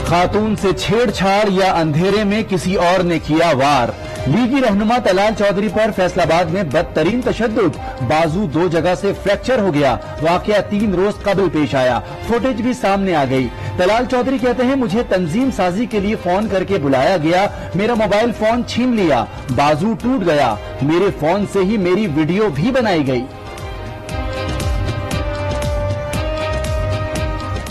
खातून से छेड़छाड़ या अंधेरे में किसी और ने किया वार। लीगी रहनुमा तलाल चौधरी पर फैसलाबाद में बदतरीन तशद्दुद, बाजू 2 जगह से फ्रैक्चर हो गया। वाकया 3 रोज कबल पेश आया, फुटेज भी सामने आ गई। तलाल चौधरी कहते हैं, मुझे तंजीम साजी के लिए फोन करके बुलाया गया, मेरा मोबाइल फोन छीन लिया, बाजू टूट गया, मेरे फोन से ही मेरी वीडियो भी बनाई गई।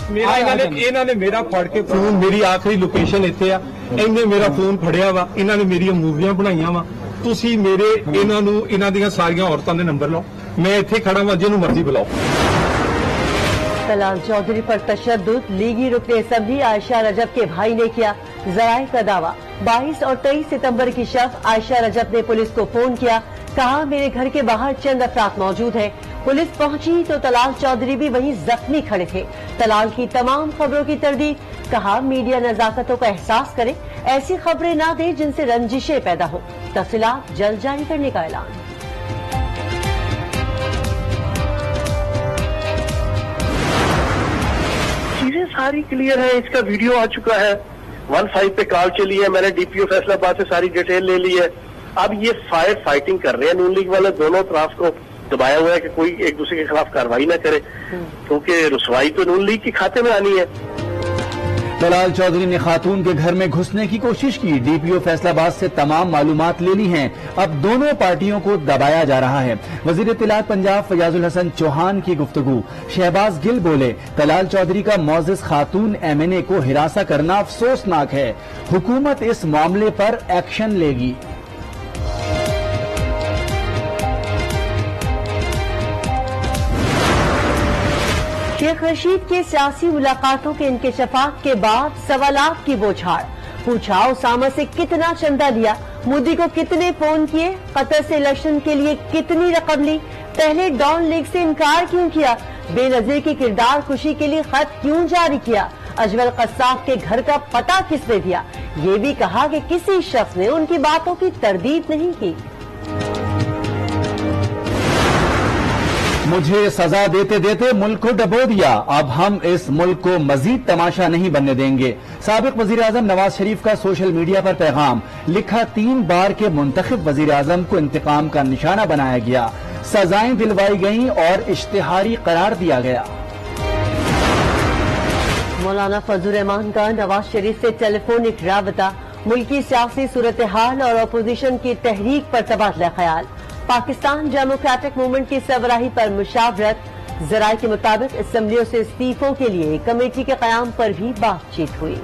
इन्होंने मेरा फड़ के फोन, मेरी आखिरी लोकेशन इत्थे आ, इन्हें मेरा फोन फड़िया वा, इन्होंने मेरी मूवियां बनाईया वा। तुसी मेरे इन्हां दियां सारियां औरतां दे नंबर लो, मैं इत्थे खड़ा वा, जिन्हों मर्जी बुलाओ। तलाल चौधरी पर तशद्दुद, लीगी रुकने असम्बली आयशा रजब के भाई ने किया ज़राए का दावा। 22 और 23 सितंबर की शब आयशा रजब ने पुलिस को फोन किया, कहा मेरे घर के बाहर चंद अफराद मौजूद हैं। पुलिस पहुंची तो तलाल चौधरी भी वहीं जख्मी खड़े थे। तलाल की तमाम खबरों की तरदीद, कहा मीडिया नजाकतों का एहसास करे, ऐसी खबरें ना दे जिनसे रंजिशें पैदा हो। तफसीलात जल्द जारी करने का ऐलान। चीजें सारी क्लियर है, इसका वीडियो आ चुका है, 15 पे कॉल चली है, मैंने डीपीओ फैसलाबाद से सारी डिटेल ले ली है। अब ये फाइटिंग कर रहे हैं, नून लीग वाले दोनों तरफ को दबाया हुआ है कि कोई एक दूसरे के खिलाफ कार्रवाई न करे, क्योंकि रुसवाई तो नून लीग के खाते में आनी है। तलाल चौधरी ने खातून के घर में घुसने की कोशिश की, डीपीओ फैसलाबाद से तमाम मालूमात ले ली हैं। अब दोनों पार्टियों को दबाया जा रहा है। वजीर इत्तलात पंजाब फयाजुल हसन चौहान की गुफ्तगू, शहबाज गिल बोले, तलाल चौधरी का मोअज़्ज़ज़ खातून एमएनए को हिरासा करना अफसोसनाक है, हुकूमत इस मामले पर एक्शन लेगी। शेख रशीद के सियासी मुलाकातों के इंकशाफात के बाद सवालात की बौछार, पूछा उसामा से कितना चंदा लिया, मोदी को कितने फोन किए, कतर से इलेक्शन के लिए कितनी रकम ली, पहले डॉन लीग से इनकार क्यों किया, बेनजीर की किरदार खुशी के लिए खत क्यों जारी किया, अजमल कस्साब के घर का पता किसने दिया। ये भी कहा कि किसी शख्स ने उनकी बातों की तरदीद नहीं की। मुझे सजा देते देते मुल्क को डबो दिया, अब हम इस मुल्क को मजीद तमाशा नहीं बनने देंगे। साबिक वजीर आजम नवाज शरीफ का सोशल मीडिया पर पैगाम, लिखा 3 बार के मुंतखब वजीर आजम को इंतकाम का निशाना बनाया गया, सजाएं दिलवाई गईं और इश्तिहारी करार दिया गया। मौलाना फजलुर रहमान का नवाज शरीफ से टेलीफोनिक राबता, मुल्की सियासी सूरत हाल और अपोजिशन की तहरीक पर तबादला ख्याल, पाकिस्तान डेमोक्रेटिक मूवमेंट की सरबराही पर मुशावरत, जराये के मुताबिक असम्बलियों से इस्तीफों के लिए कमेटी के कयाम पर भी बातचीत हुई।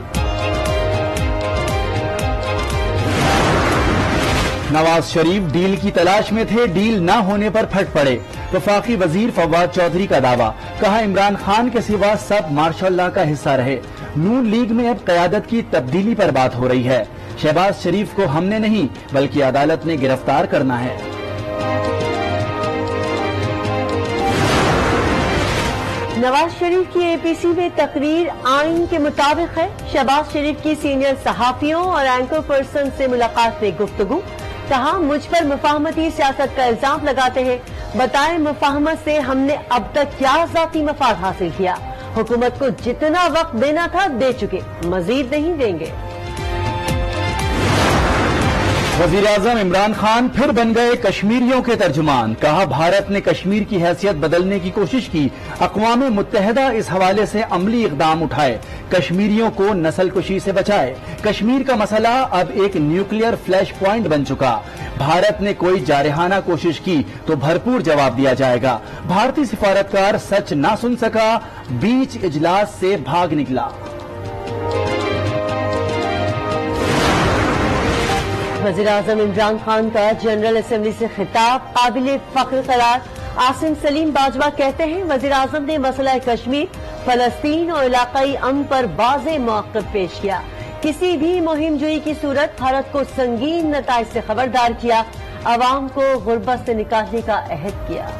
नवाज शरीफ डील की तलाश में थे, डील न होने पर फट पड़े। वफाकी वजीर फवाद चौधरी का दावा, कहा इमरान खान के सिवा सब मार्शल का हिस्सा रहे। नून लीग में अब क़यादत की तब्दीली पर बात हो रही है। शहबाज शरीफ को हमने नहीं बल्कि अदालत ने गिरफ्तार करना है। नवाज शरीफ की एपीसी में तकरीर आइन के मुताबिक है। शहबाज शरीफ की सीनियर सहाफियों और एंकर पर्सन से मुलाकात में गुफ्तगू, कहा मुझ पर मुफाहमती सियासत का इल्जाम लगाते हैं, बताएं मुफाहमत से हमने अब तक क्या ज़ाती मफाद हासिल किया, हुकूमत को जितना वक्त देना था दे चुके, मजीद नहीं देंगे। वजीर आजम इमरान खान फिर बन गए कश्मीरियों के तर्जुमान, कहा भारत ने कश्मीर की हैसियत बदलने की कोशिश की, अक़वाम मुत्तहिदा इस हवाले से अमली इक़दाम उठाए, कश्मीरियों को नस्लकुशी से बचाए। कश्मीर का मसला अब एक न्यूक्लियर फ्लैश पॉइंट बन चुका, भारत ने कोई जारहाना कोशिश की तो भरपूर जवाब दिया जाएगा। भारतीय सिफारतकार सच ना सुन सका, बीच इजलास से भाग निकला। वज़ीर आज़म इमरान खान का जनरल असेंबली से खिताब काबिल फख्र करार, आसिम सलीम बाजवा कहते हैं वज़ीर आज़म ने मसला कश्मीर, फलस्तीन और इलाकाई अमन पर वाज़ेह मौक़िफ़ पेश किया, किसी भी मुहिम जोई की सूरत भारत को संगीन नताइज से खबरदार किया, अवाम को गुर्बत से निकालने का अहद किया।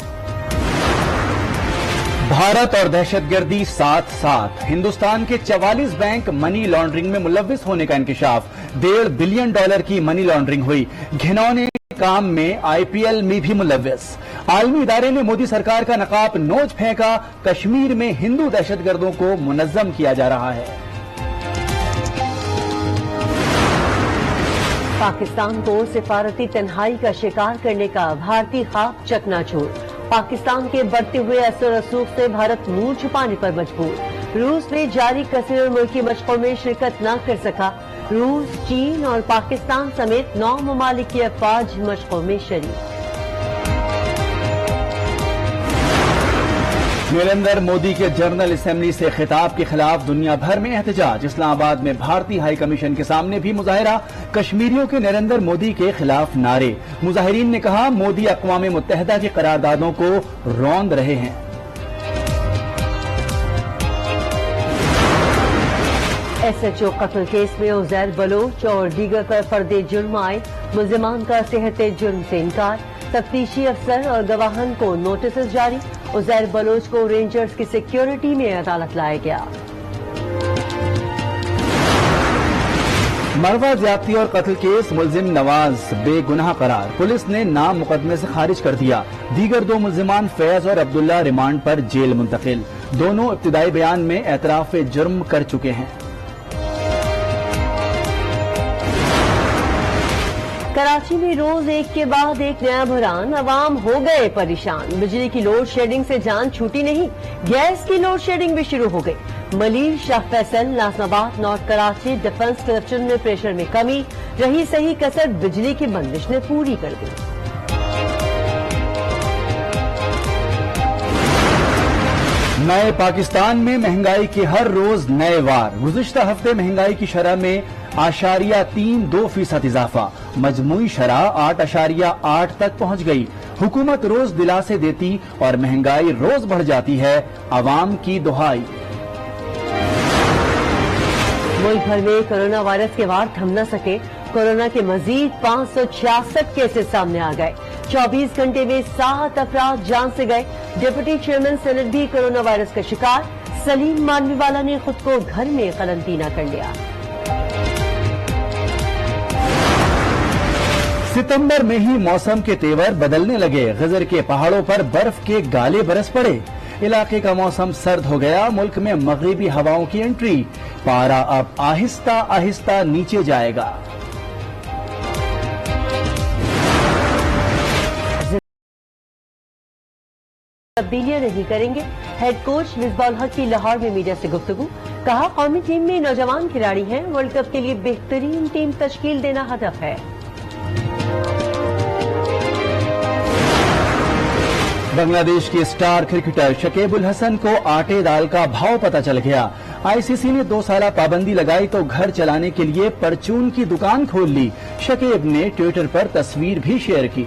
भारत और दहशतगर्दी साथ साथ, हिंदुस्तान के 44 बैंक मनी लॉन्ड्रिंग में मुलव्विस होने का इंकशाफ, $1.5 बिलियन की मनी लॉन्ड्रिंग हुई, घिनौने काम में आईपीएल में भी मुलव्विस। आलमी इदारे ने मोदी सरकार का नकाब नोच फेंका, कश्मीर में हिंदू दहशतगर्दों को मुनज़्ज़म किया जा रहा है। पाकिस्तान को सिफारती तन्हाई का शिकार करने का भारतीय ख्वाब चकनाचूर। पाकिस्तान के बढ़ते हुए असर रसूख से भारत मुंह छुपाने पर मजबूर। रूस में जारी कसीर मुल्की मशकों में शिरकत न कर सका। रूस, चीन और पाकिस्तान समेत 9 ममालिक की अफवाज मशकों में शरीक। नरेंद्र मोदी के जनरल असेंबली से खिताब के खिलाफ दुनिया भर में एहतजाज। इस्लामाबाद में भारतीय हाई कमीशन के सामने भी मुजाहिरा। कश्मीरियों के नरेंद्र मोदी के खिलाफ नारे। मुजाहिरीन ने कहा, मोदी अक़वाम मुत्तहिदा की करारदादों को रौंद रहे हैं। SHO कत्ल केस में उज़ैर बलोच और दीगर पर फर्दे जुर्म आए। मुल्जिमान का सेहते जुर्म से इनकार। तफ्तीशी अफसर और गवाहन को नोटिस जारी। उज़ैर बलोच को रेंजर्स की सिक्योरिटी में अदालत लाया गया। मरवा ज्यादती और कत्ल केस मुलजिम नवाज बेगुनाह करार। पुलिस ने नाम मुकदमे से खारिज कर दिया। दीगर 2 मुल्जिमान फैज और अब्दुल्ला रिमांड पर जेल मुंतकिल। दोनों इब्तिदाई बयान में एतराफ जुर्म कर चुके हैं। कराची में रोज एक के बाद एक नया बहरान। अवाम हो गए परेशान। बिजली की लोड शेडिंग से जान छूटी नहीं, गैस की लोड शेडिंग भी शुरू हो गई। Malir, Shah Faisal, Najmabad, north Karachi defence cluster में प्रेशर में कमी। रही सही कसर बिजली की बंदिश ने पूरी कर दी। नए पाकिस्तान में महंगाई के हर रोज नए वार। गुज़िश्ता हफ्ते महंगाई की शरह में 8.32% इजाफा। मजमूई शरह 8.8 तक पहुंच गई। हुकूमत रोज दिलासे देती और महंगाई रोज बढ़ जाती है, आवाम की दुहाई। मुल्क भर में कोरोना वायरस के वार थम न सके। कोरोना के मजीद 566 केसेस सामने आ गए। 24 घंटे में 7 अफराद जान से गए। डिप्टी चेयरमैन सेनेट भी कोरोना वायरस का शिकार। सलीम मानवीवाला ने खुद को घर में करंतना कर लिया। सितंबर में ही मौसम के तेवर बदलने लगे। गजर के पहाड़ों पर बर्फ के गाले बरस पड़े। इलाके का मौसम सर्द हो गया। मुल्क में मगरिबी हवाओं की एंट्री। पारा अब आहिस्ता आहिस्ता नीचे जाएगा। तब्दीलियां नहीं करेंगे। हेड कोच मिसबाउल हक की लाहौर में मीडिया से गुफ्तगू। कहा, कौमी टीम में नौजवान खिलाड़ी हैं। वर्ल्ड कप के लिए बेहतरीन टीम तश्कील देना हदफ है। बांग्लादेश के स्टार क्रिकेटर शकीब उल हसन को आटे दाल का भाव पता चल गया। आईसीसी ने 2 साल पाबंदी लगाई तो घर चलाने के लिए परचून की दुकान खोल ली। शकीब ने ट्विटर पर तस्वीर भी शेयर की।